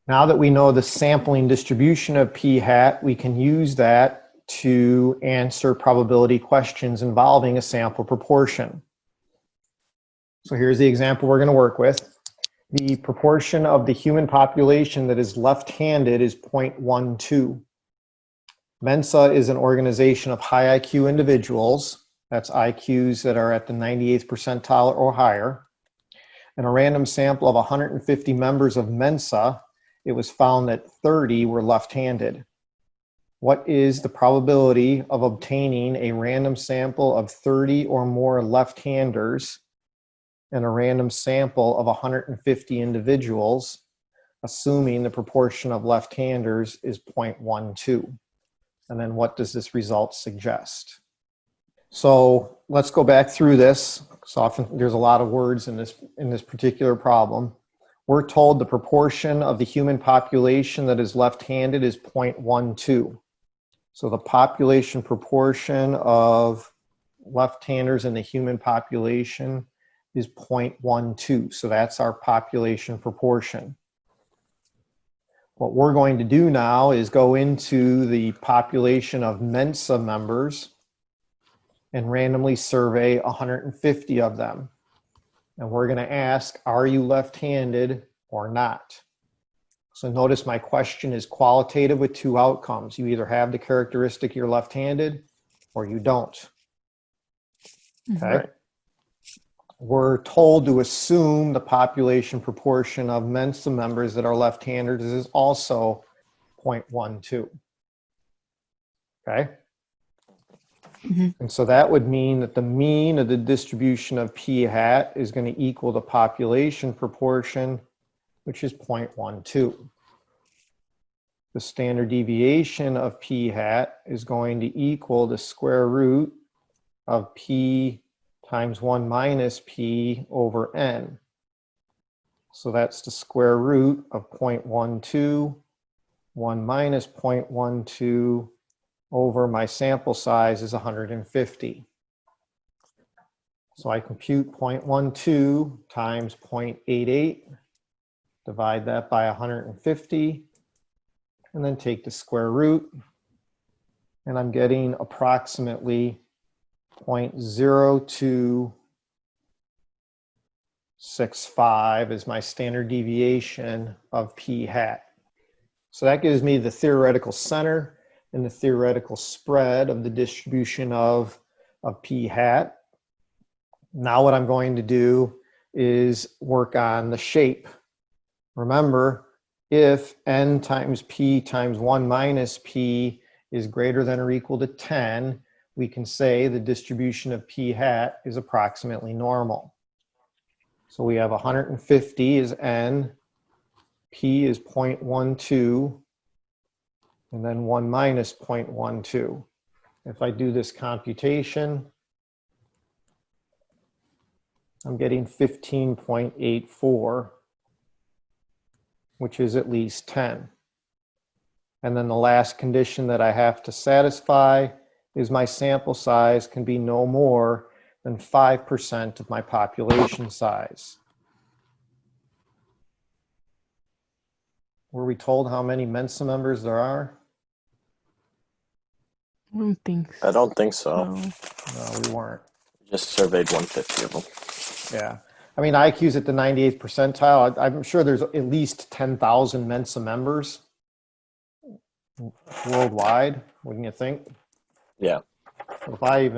Now that we know the sampling distribution of p hat, we can use that to answer probability questions involving a sample proportion. So here's the example we're going to work with. The proportion of the human population that is left-handed is 0.12. Mensa is an organization of high IQ individuals. That's IQs that are at the 98th percentile or higher. In a random sample of 150 members of Mensa, it was found that 30 were left-handed. What is the probability of obtaining a random sample of 30 or more left-handers in a random sample of 150 individuals, assuming the proportion of left-handers is 0.12? And then what does this result suggest? So let's go back through this. So often there's a lot of words in this particular problem. We're told the proportion of the human population that is left-handed is 0.12. So the population proportion of left-handers in the human population is 0.12. So that's our population proportion. What we're going to do now is go into the population of Mensa members and randomly survey 150 of them. And we're going to ask, are you left-handed or not? So notice my question is qualitative with two outcomes. You either have the characteristic you're left-handed or you don't. Okay. Right. We're told to assume the population proportion of Mensa members that are left-handed is also 0.12. Okay? And so that would mean that the mean of the distribution of p hat is going to equal the population proportion, which is 0.12. The standard deviation of p hat is going to equal the square root of p times 1 minus p over n. So that's the square root of 0.12, 1 minus 0.12, over my sample size is 150. So I compute 0.12 times 0.88, divide that by 150, and then take the square root, and I'm getting approximately 0.0265 is my standard deviation of p hat. So that gives me the theoretical center and the theoretical spread of the distribution of p hat. Now what I'm going to do is work on the shape. Remember, if n times p times 1 minus p is greater than or equal to 10, we can say the distribution of p hat is approximately normal. So we have 150 is n, p is 0.12, and then 1 minus 0.12. If I do this computation, I'm getting 15.84, which is at least 10. And then the last condition that I have to satisfy is my sample size can be no more than 5% of my population size. Were we told how many Mensa members there are? I don't think so. I don't think so. No. No, we weren't. Just surveyed 150 of them. Yeah. I mean, IQ's at the 98th percentile. I'm sure there's at least 10,000 Mensa members worldwide, wouldn't you think? Yeah. If I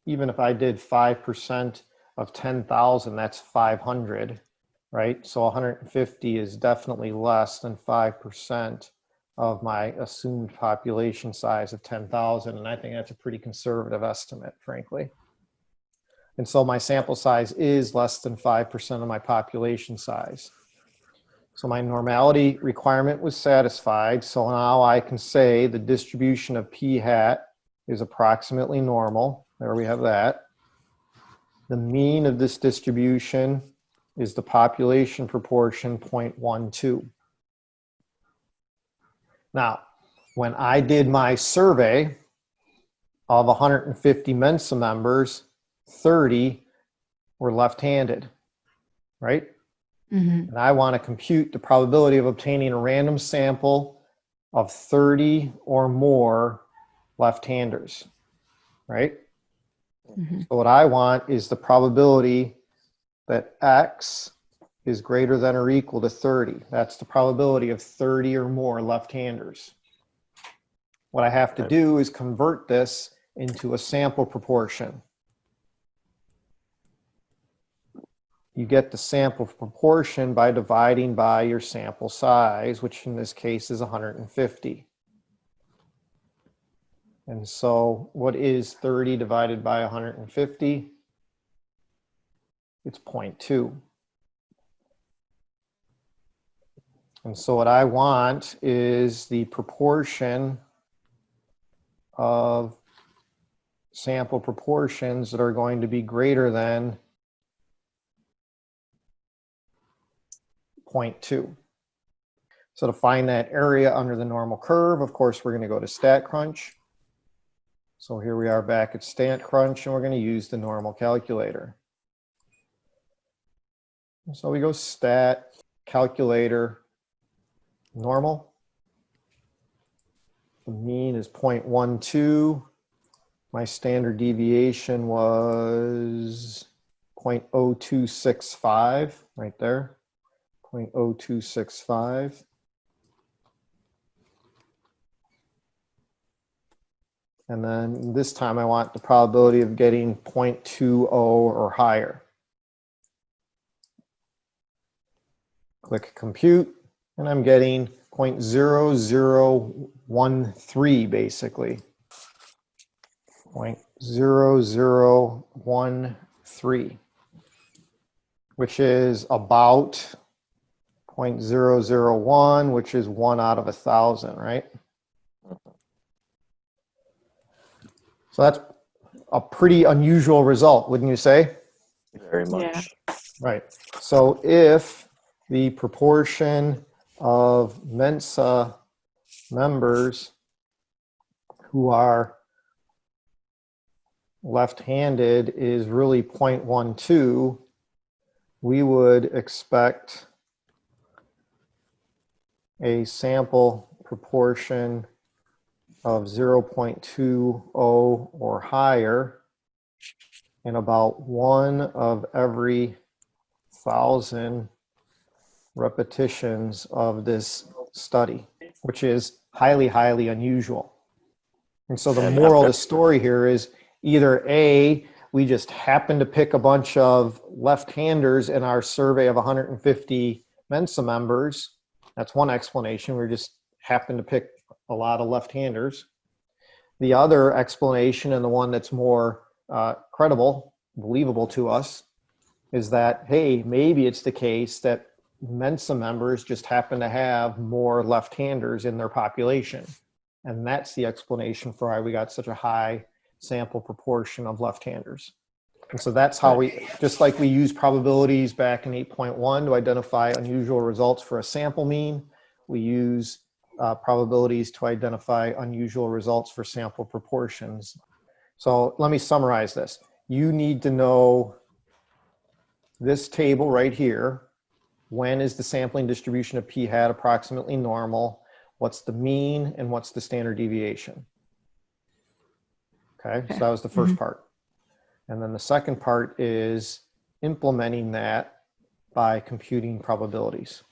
even if I did 5% of 10,000, that's 500, right? So 150 is definitely less than 5% of my assumed population size of 10,000. And I think that's a pretty conservative estimate, frankly. And so my sample size is less than 5% of my population size. So my normality requirement was satisfied. So now I can say the distribution of p hat is approximately normal. There we have that. The mean of this distribution is the population proportion 0.12. Now, when I did my survey of 150 Mensa members, 30 were left-handed, right? And I want to compute the probability of obtaining a random sample of 30 or more left-handers, right? So what I want is the probability that X is greater than or equal to 30. That's the probability of 30 or more left-handers. What I have to do is convert this into a sample proportion. You get the sample proportion by dividing by your sample size, which in this case is 150. And so what is 30 divided by 150? It's 0.2. And so what I want is the proportion of sample proportions that are going to be greater than 0.2. So to find that area under the normal curve, of course, we're going to go to StatCrunch. So here we are back at StatCrunch, and we're going to use the normal calculator. So we go stat, calculator, normal. The mean is 0.12. My standard deviation was 0.0265, right there, 0.0265. And then this time I want the probability of getting 0.20 or higher. Click compute, and I'm getting 0.0013 basically. 0.0013, which is about 0.001, which is 1 out of 1,000, right? So that's a pretty unusual result, wouldn't you say? Very much. Yeah. Right. So if the proportion of Mensa members who are left-handed is really 0.12, we would expect a sample proportion of 0.20 or higher in about 1 of every 1,000 repetitions of this study, which is highly, highly unusual. And so the moral of the story here is either A, we just happened to pick a bunch of left-handers in our survey of 150 Mensa members. That's one explanation. We just happened to pick a lot of left-handers. The other explanation, and the one that's more credible, believable to us, is that, hey, maybe it's the case that Mensa members just happen to have more left-handers in their population. And that's the explanation for why we got such a high sample proportion of left-handers. And so that's how we, just like we used probabilities back in 8.1 to identify unusual results for a sample mean, we use probabilities to identify unusual results for sample proportions. So let me summarize this. You need to know this table right here. When is the sampling distribution of p-hat approximately normal? What's the mean and what's the standard deviation? Okay, so that was the first part. And then the second part is implementing that by computing probabilities.